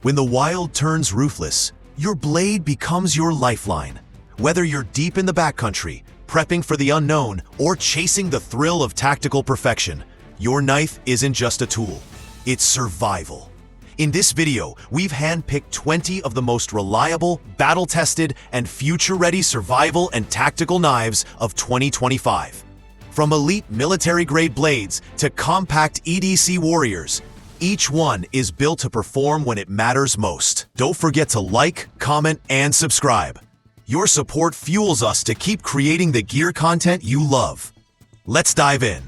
When the wild turns ruthless, your blade becomes your lifeline. Whether you're deep in the backcountry, prepping for the unknown, or chasing the thrill of tactical perfection, your knife isn't just a tool, it's survival. In this video, we've handpicked 20 of the most reliable, battle-tested, and future-ready survival and tactical knives of 2025. From elite military-grade blades to compact EDC warriors, each one is built to perform when it matters most. Don't forget to like, comment, and subscribe. Your support fuels us to keep creating the gear content you love. Let's dive in.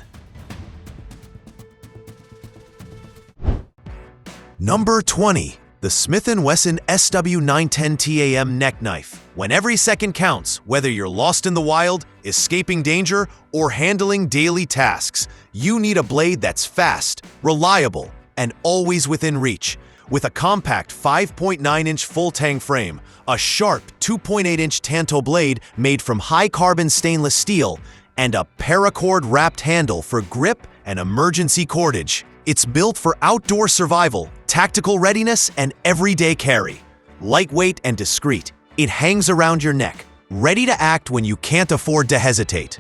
Number 20. The Smith & Wesson SW910 TAM neck knife. When every second counts, whether you're lost in the wild, escaping danger, or handling daily tasks, you need a blade that's fast, reliable, and always within reach. With a compact 5.9-inch full Tang frame, a sharp 2.8-inch Tanto blade made from high-carbon stainless steel, and a paracord wrapped handle for grip and emergency cordage, it's built for outdoor survival, tactical readiness, and everyday carry. Lightweight and discreet, it hangs around your neck, ready to act when you can't afford to hesitate.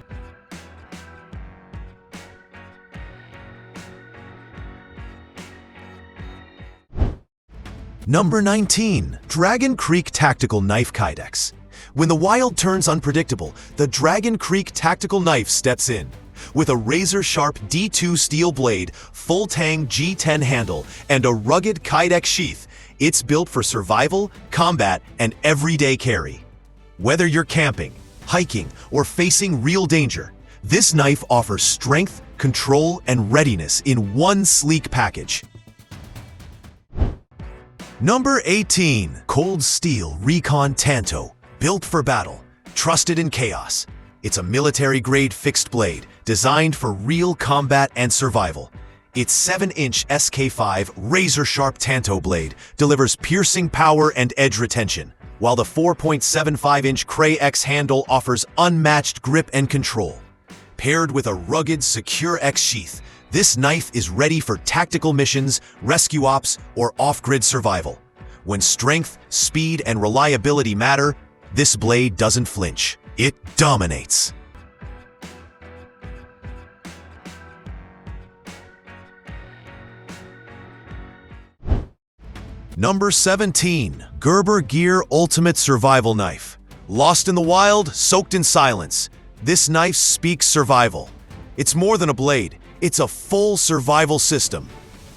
Number 19. Dragon Creek Tactical Knife Kydex. When the wild turns unpredictable, the Dragon Creek Tactical Knife steps in. With a razor-sharp D2 steel blade, full Tang G10 handle, and a rugged Kydex sheath, it's built for survival, combat, and everyday carry. Whether you're camping, hiking, or facing real danger, this knife offers strength, control, and readiness in one sleek package. Number 18. Cold Steel Recon Tanto. Built for battle, trusted in chaos. It's a military-grade fixed blade designed for real combat and survival. Its 7-inch SK5 razor-sharp Tanto blade delivers piercing power and edge retention, while the 4.75-inch Cray X handle offers unmatched grip and control. Paired with a rugged, secure X sheath, this knife is ready for tactical missions, rescue ops, or off-grid survival. When strength, speed, and reliability matter, this blade doesn't flinch. It dominates. Number 17. Gerber Gear Ultimate Survival Knife. Lost in the wild, soaked in silence, this knife speaks survival. It's more than a blade. It's a full survival system,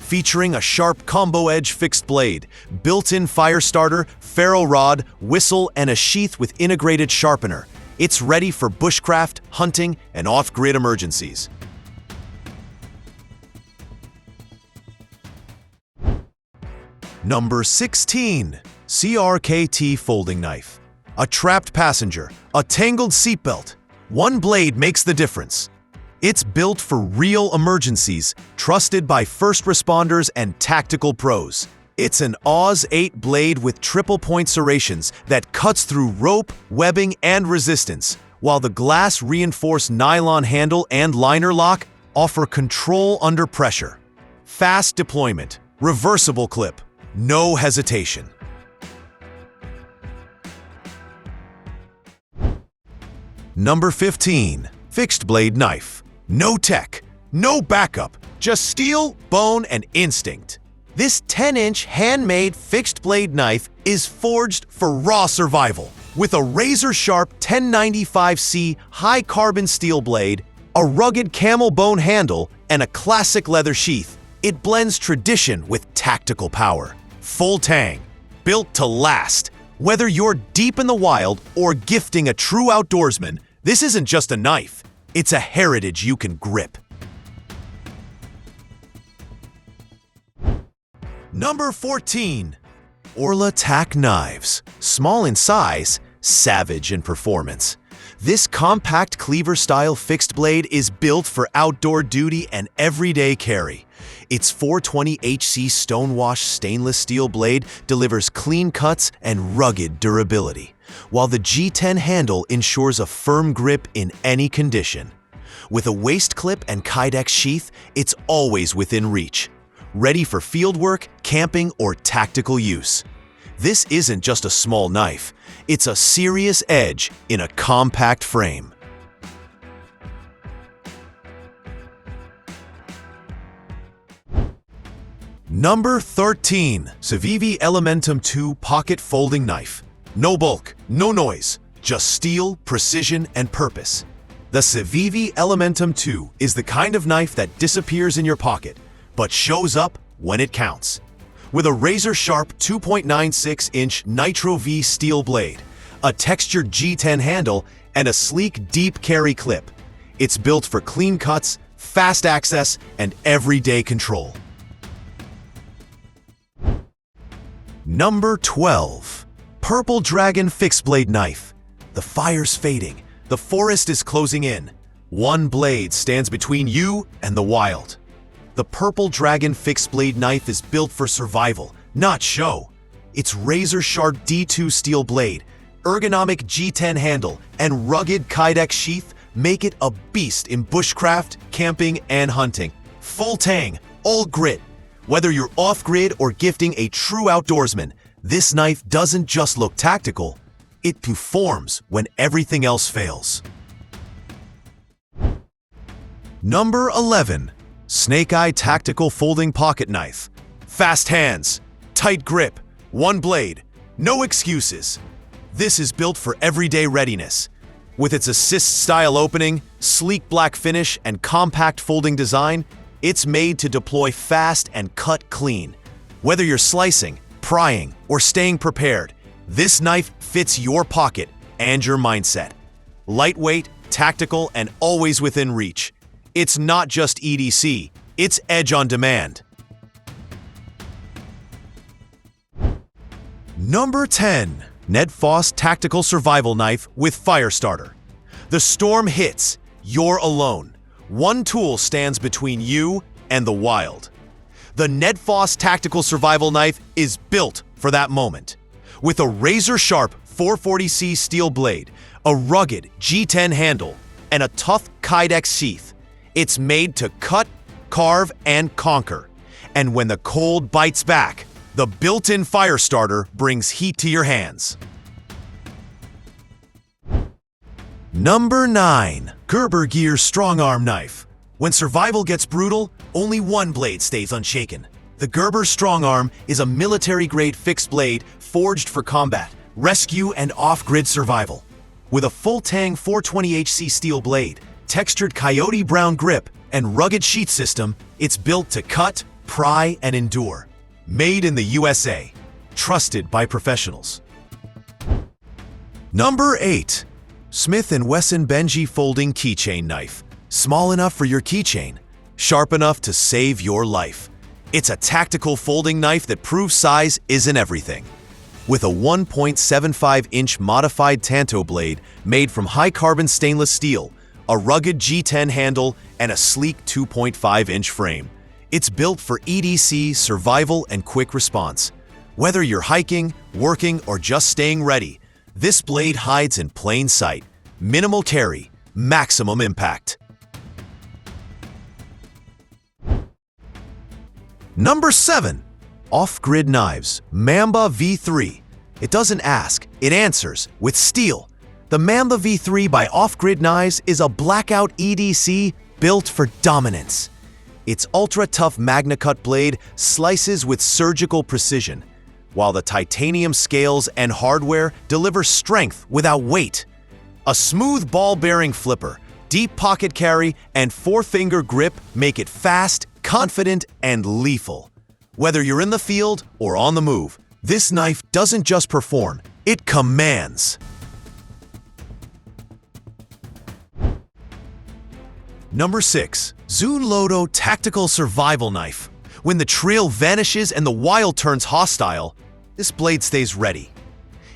featuring a sharp combo edge fixed blade, built-in fire starter, ferro rod, whistle, and a sheath with integrated sharpener. It's ready for bushcraft, hunting, and off-grid emergencies. Number 16. CRKT Folding Knife. A trapped passenger, a tangled seatbelt. One blade makes the difference. It's built for real emergencies, trusted by first responders and tactical pros. It's an Oz 8 blade with triple-point serrations that cuts through rope, webbing, and resistance, while the glass-reinforced nylon handle and liner lock offer control under pressure. Fast deployment, reversible clip, no hesitation. Number 15. Fixed blade knife. No tech, no backup, just steel, bone, and instinct. This 10-inch handmade fixed blade knife is forged for raw survival. With a razor-sharp 1095C high-carbon steel blade, a rugged camel bone handle, and a classic leather sheath, it blends tradition with tactical power. Full Tang, built to last. Whether you're deep in the wild or gifting a true outdoorsman, this isn't just a knife. It's a heritage you can grip. Number 14. OERLA Tack Knives. Small in size, savage in performance. This compact cleaver-style fixed blade is built for outdoor duty and everyday carry. Its 420HC Stonewash stainless steel blade delivers clean cuts and rugged durability, while the G10 handle ensures a firm grip in any condition. With a waist clip and Kydex sheath, it's always within reach. ready for fieldwork, camping, or tactical use. This isn't just a small knife, it's a serious edge in a compact frame. Number 13. CIVIVI Elementum 2 Pocket Folding Knife. No bulk, no noise, just steel, precision, and purpose. The CIVIVI Elementum 2 is the kind of knife that disappears in your pocket, but shows up when it counts. With a razor-sharp 2.96-inch Nitro V steel blade, a textured G10 handle, and a sleek deep carry clip, it's built for clean cuts, fast access, and everyday control. Number 12. Purple Dragon Fixed Blade Knife. The fire's fading. The forest is closing in. One blade stands between you and the wild. The Purple Dragon Fixed Blade Knife is built for survival, not show. Its razor-sharp D2 steel blade, ergonomic G10 handle, and rugged Kydex sheath make it a beast in bushcraft, camping, and hunting. Full tang, all grit. Whether you're off-grid or gifting a true outdoorsman, this knife doesn't just look tactical, it performs when everything else fails. Number 11. Snake Eye Tactical Folding Pocket Knife. Fast hands, tight grip, one blade, no excuses. This is built for everyday readiness. With its assist-style opening, sleek black finish, and compact folding design, it's made to deploy fast and cut clean. Whether you're slicing, prying, or staying prepared, this knife fits your pocket and your mindset. Lightweight, tactical, and always within reach. It's not just EDC, it's edge on demand. Number 10. NedFoss Tactical Survival Knife with Fire Starter. The storm hits, you're alone. One tool stands between you and the wild. The NedFoss Tactical Survival Knife is built for that moment. With a razor-sharp 440C steel blade, a rugged G10 handle, and a tough Kydex sheath, it's made to cut, carve, and conquer. And when the cold bites back, the built-in fire starter brings heat to your hands. Number 9. Gerber Gear Strong Arm Knife. When survival gets brutal, only one blade stays unshaken. The Gerber Strong Arm is a military-grade fixed blade forged for combat, rescue, and off-grid survival. With a full Tang 420HC steel blade, textured coyote brown grip, and rugged sheath system, it's built to cut, pry, and endure. Made in the USA. Trusted by professionals. Number 8. Smith & Wesson Benji Folding Keychain Knife. Small enough for your keychain, sharp enough to save your life. It's a tactical folding knife that proves size isn't everything. With a 1.75-inch modified Tanto blade made from high-carbon stainless steel, a rugged G10 handle, and a sleek 2.5-inch frame, it's built for EDC, survival, and quick response. Whether you're hiking, working, or just staying ready, this blade hides in plain sight. Minimal carry, maximum impact. Number 7. Off-grid knives, MAMBA V3. It doesn't ask, it answers with steel. The MAMBA V3 by Off-Grid Knives is a blackout EDC built for dominance. Its ultra-tough MagnaCut blade slices with surgical precision, while the titanium scales and hardware deliver strength without weight. A smooth ball-bearing flipper, deep pocket carry, and four-finger grip make it fast, confident, and lethal. Whether you're in the field or on the move, this knife doesn't just perform, it commands. Number 6. ZUNE LOTOO Tactical Survival Knife. When the trail vanishes and the wild turns hostile, this blade stays ready.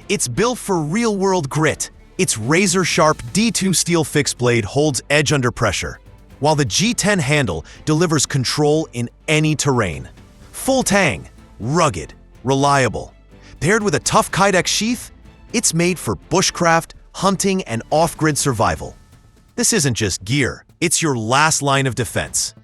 It's built for real-world grit. Its razor-sharp D2 steel fixed blade holds edge under pressure, while the G10 handle delivers control in any terrain. Full tang, rugged, reliable. Paired with a tough Kydex sheath, it's made for bushcraft, hunting, and off-grid survival. This isn't just gear, it's your last line of defense.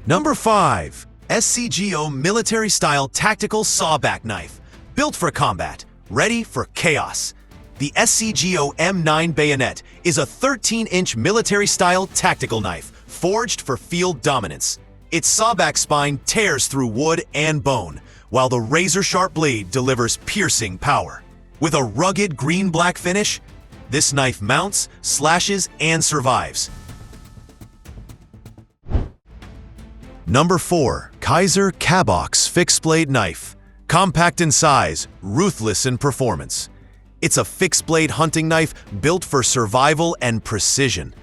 Number 5. SZCO Military-Style Tactical Sawback Knife. Built for combat, ready for chaos. The SZCO M9 Bayonet is a 13-inch military-style tactical knife, forged for field dominance. Its sawback spine tears through wood and bone, while the razor-sharp blade delivers piercing power. With a rugged green-black finish, this knife mounts, slashes, and survives. Number 4. Kizer Cabox Fixed-Blade Knife. Compact in size, ruthless in performance. It's a fixed-blade hunting knife built for survival and precision.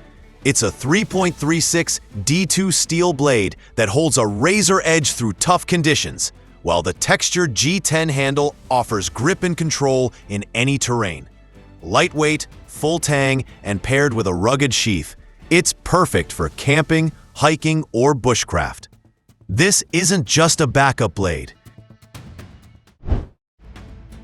It's a 3.36 D2 steel blade that holds a razor edge through tough conditions, while the textured G10 handle offers grip and control in any terrain. Lightweight, full tang, and paired with a rugged sheath, it's perfect for camping, hiking, or bushcraft. This isn't just a backup blade.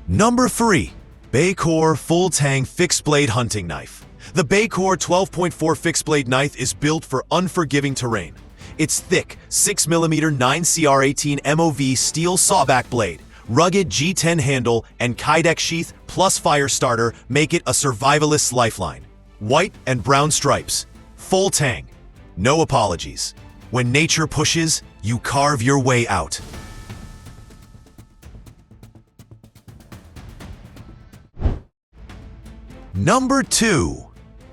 Number 3. BA-KOR Full Tang Fixed Blade Hunting Knife. The BA-KOR 12.4 fixed blade knife is built for unforgiving terrain. Its thick 6mm 9CR18 MOV steel sawback blade, rugged G10 handle, and Kydex sheath plus fire starter make it a survivalist's lifeline. White and brown stripes. Full tang. No apologies. When nature pushes, you carve your way out. Number 2.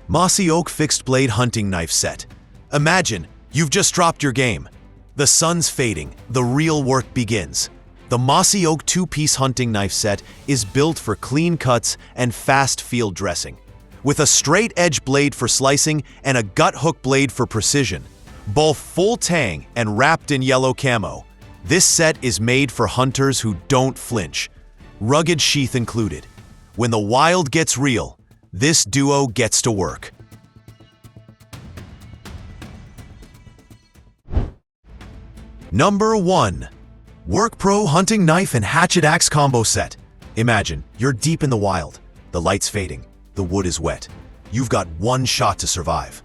Mossy Oak Fixed Blade Hunting Knife Set. Imagine you've just dropped your game. The sun's fading, the real work begins. The Mossy Oak 2-piece hunting knife set is built for clean cuts and fast field dressing. With a straight edge blade for slicing and a gut hook blade for precision. Both full tang and wrapped in yellow camo. This set is made for hunters who don't flinch. Rugged sheath included. When the wild gets real, this duo gets to work. Number 1. WORKPRO Hunting Knife and Hatchet Axe Combo Set. Imagine, you're deep in the wild. The light's fading. The wood is wet. You've got one shot to survive.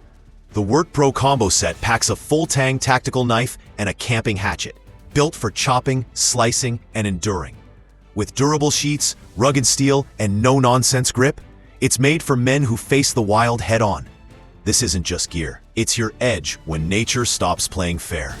The WORKPRO Combo Set packs a full tang tactical knife and a camping hatchet, built for chopping, slicing, and enduring. With durable sheaths, rugged steel, and no-nonsense grip, it's made for men who face the wild head-on. This isn't just gear. It's your edge when nature stops playing fair.